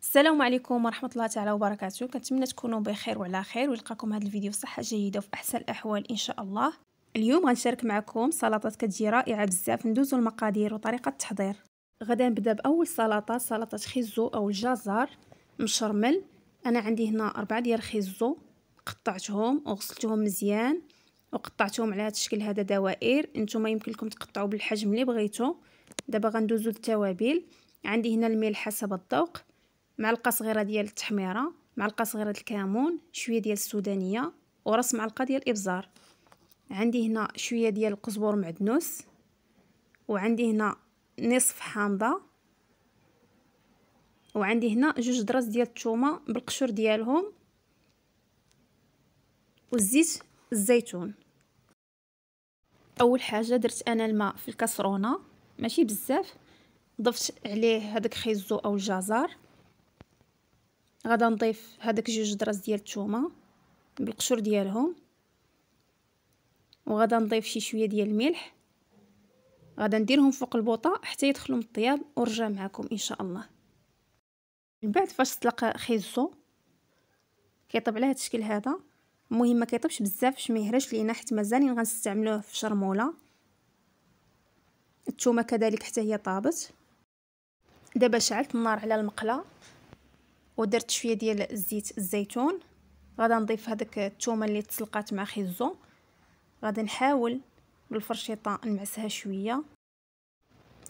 السلام عليكم ورحمة الله تعالى وبركاته. كنتمنى تكونوا بخير وعلى خير ويلقاكم هذا الفيديو بصحة جيدة وفي أحسن الأحوال إن شاء الله. اليوم غنشارك معكم سلطات كتجي رائعة بزاف. ندوزو المقادير وطريقة التحضير. غدا نبدا بأول سلطة خيزو أو الجزر مشرمل. أنا عندي هنا 4 ديال الخيزو، قطعتهم وغسلتهم مزيان وقطعتهم على هذا الشكل هذا دوائر. نتوما يمكن لكم تقطعوا بالحجم اللي بغيتو. دابا غندوزو للتوابل. عندي هنا الملح حسب الذوق، معلقه صغيره ديال التحميره، معلقه صغيره ديال الكمون، شويه ديال السودانيه وراس معلقه ديال الابزار. عندي هنا شويه ديال القزبر معدنوس، وعندي هنا نصف حامضه، وعندي هنا 2 دراس ديال الثومه بالقشور ديالهم، والزيت الزيتون. اول حاجه درت انا الماء في الكاسرونه ماشي بزاف، ضفت عليه هذاك خيزو او الجزر. غادا نضيف هذاك 2 دراس ديال الثومه بالقشور ديالهم، وغادا نضيف شي شويه ديال الملح. غادا نديرهم فوق البوطه حتى يدخلوا من الطياب ونرجع معكم ان شاء الله. من بعد فاش تطلق خيزو كيطيب على هذا الشكل هذا. المهم ما كيطيبش بزاف باش ما يهرش لينا، حيت مازالين غنستعملوه في شرموله. الثومه كذلك حتى هي طابت. دابا شعلت النار على المقله ودرت شويه ديال زيت الزيتون. غادا نضيف هذاك الثومه اللي تسلقات مع خيزو. غادا نحاول بالفرشيطه نمعسها شويه.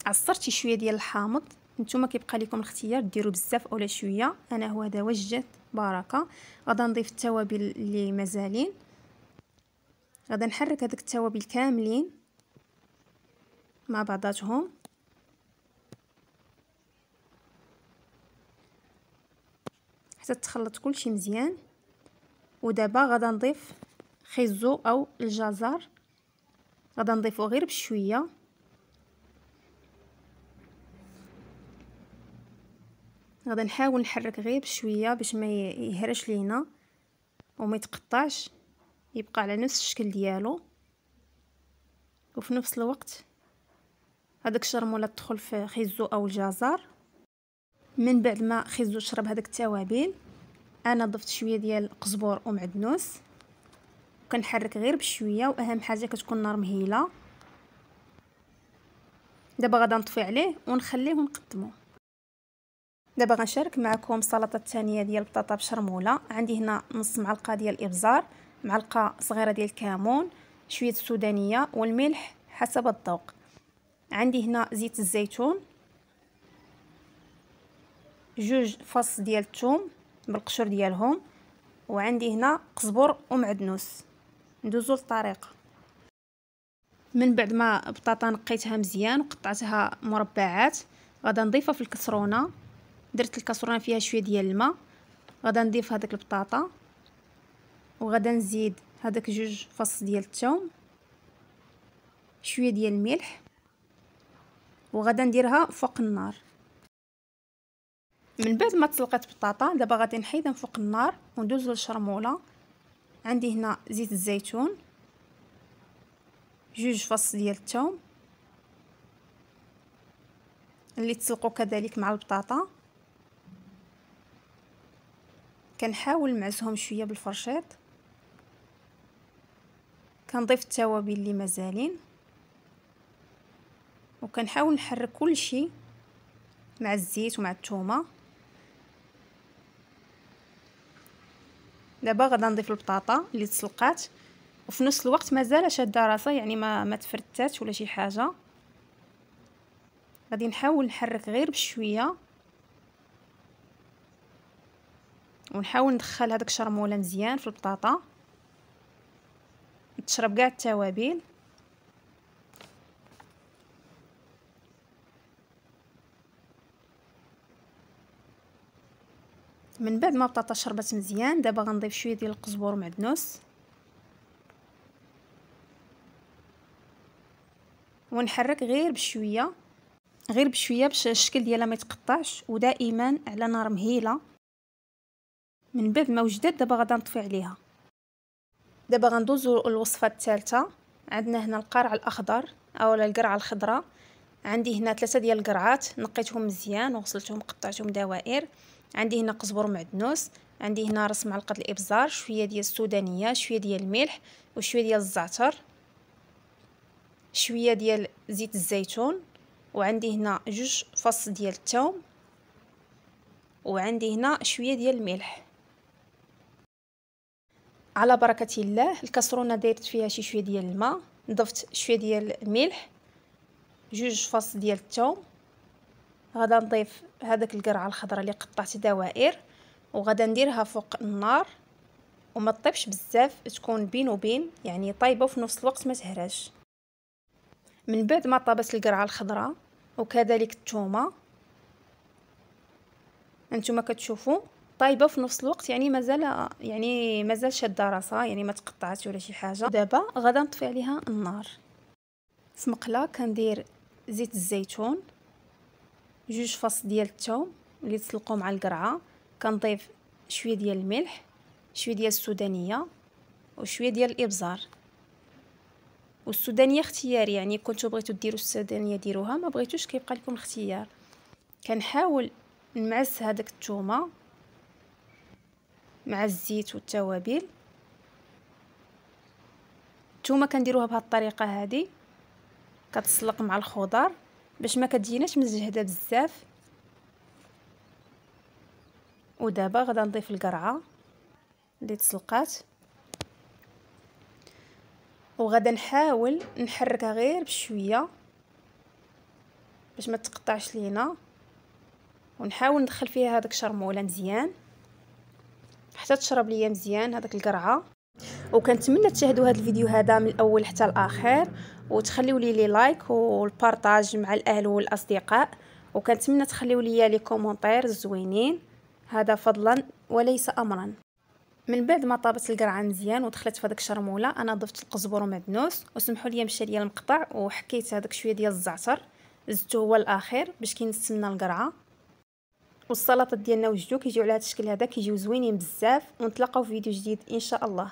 عصرت شويه ديال الحامض، نتوما كيبقى لكم الاختيار ديروا بزاف اولا شويه. انا هو هذا وجدت بركه. غادا نضيف التوابل اللي مازالين. غادا نحرك هذوك التوابل كاملين مع بعضاتهم. حتى تخلط كلشي مزيان. ودابا غادا نضيف خيزو او الجزر. غادا نضيفو غير بشويه. غادا نحاول نحرك غير بشويه باش ما يهرش لينا وما يتقطعش، يبقى على نفس الشكل ديالو. وفي نفس الوقت هذاك الشرموله تدخل في خيزو او الجزر. من بعد ما خيزو شرب هذاك التوابل، انا ضفت شويه ديال القزبر ومعدنوس، وكنحرك غير بشويه. واهم حاجه كتكون النار مهيله. دابا غادا نطفي عليه ونخليه ونقدمه. دابا غنشارك معكم السلطه الثانيه ديال البطاطا بشرموله. عندي هنا نص معلقه ديال الابزار، معلقه صغيره ديال الكمون، شويه السودانيه والملح حسب الذوق. عندي هنا زيت الزيتون، 2 فص ديال الثوم بالقشور ديالهم، وعندي هنا قزبر ومعدنوس. ندوزو للطريقه. من بعد ما البطاطا نقيتها مزيان وقطعتها مربعات، غادا نضيفها في الكسرونه. درت الكسرونه فيها شويه ديال الماء. غادا نضيف هذيك البطاطا، وغادا نزيد هذاك 2 فص ديال الثوم، شويه ديال الملح، وغادا نديرها فوق النار. من بعد ما تسلقات البطاطا دابا غادي نحيدها فوق النار وندوزو للشرموله. عندي هنا زيت الزيتون، 2 فص ديال الثوم اللي تسلقوا كذلك مع البطاطا. كنحاول نمعسهم شويه بالفرشيط. كنضيف التوابل اللي مازالين، وكنحاول نحرك كل شيء مع الزيت ومع الثومه. دابا غادا نضيف البطاطا اللي تسلقات، وفي نفس الوقت مازال شاده راسها، يعني ما تفرتات ولا شي حاجه. غادي نحاول نحرك غير بشويه، ونحاول ندخل هذاك الشرموله مزيان في البطاطا تشرب كاع التوابل. من بعد ما البطاطا شربت مزيان دابا غنضيف شويه ديال القزبر ومعدنوس، ونحرك غير بشويه باش الشكل ديالها ما يتقطعش، ودائما على نار مهيله. من بعد ما وجدت دابا غادا نطفي عليها. دابا غندوزو الوصفه الثالثه. عندنا هنا القرع الاخضر اولا القرعه الخضراء. عندي هنا 3 ديال القرعات نقيتهم مزيان وغسلتهم قطعتهم دوائر. عندي هنا قزبر معدنوس، عندي هنا ربع معلقه الابزار، شويه ديال السودانيه، شويه ديال الملح وشويه ديال الزعتر، شويه ديال زيت الزيتون، وعندي هنا 2 فص ديال الثوم، وعندي هنا شويه ديال الملح. على بركه الله. الكسرونه دايرت فيها شويه ديال الماء، ضفت شويه ديال الملح، 2 فص ديال الثوم. غادا نضيف هذاك القرعه الخضراء اللي قطعت دوائر وغادا نديرها فوق النار وما تطيبش بزاف، تكون بين وبين، يعني طايبه وفي نفس الوقت ما تهراش. من بعد ما طابت القرعه الخضراء وكذلك الثومه، انتما كتشوفوا طايبه في نفس الوقت، يعني مازال شاده راسها، يعني ما تقطعت ولا شي حاجه. دابا غادا نطفي عليها النار. في مقله كندير زيت الزيتون، 2 فص ديال الثوم اللي تسلقوا مع القرعه، كنضيف شويه ديال الملح، شويه ديال السودانيه وشويه ديال الابزار. والسودانيه اختياري، يعني كنتو بغيتو ديروا السودانيه ديروها، ما بغيتوش كيبقى لكم الاختيار. كنحاول نمعس هذاك الثومه مع الزيت والتوابل. الثومه كنديروها بهذه الطريقه هذه، كتسلق مع الخضر باش ما كتجيناش مزهده بزاف. ودابا غادا نضيف القرعه اللي تسلقات وغادا نحاول نحركها غير بشويه باش ما تقطعش لينا، ونحاول ندخل فيها هذاك الشرموله مزيان حتى تشرب ليا مزيان هذاك القرعه. وكنتمنى تشاهدوا هذا الفيديو هذا من الاول حتى الاخر، وتخليوا لي لايك والبارطاج مع الاهل والاصدقاء، وكنتمنى تخليوا لي لي كومونتير زوينين، هذا فضلا وليس امرا. من بعد ما طابت القرعه مزيان ودخلت في هذاك الشرموله، انا ضفت القزبر ومعدنوس، وسمحوا لي مشى ليا المقطع وحكيت هذاك شويه ديال الزعتر زدته هو الاخير باش كينسمنا القرعه. والسلطات ديالنا وجدوا كيجيو على هذا الشكل هذا، كيجيو زوينين بزاف. ونتلاقاو في فيديو جديد ان شاء الله.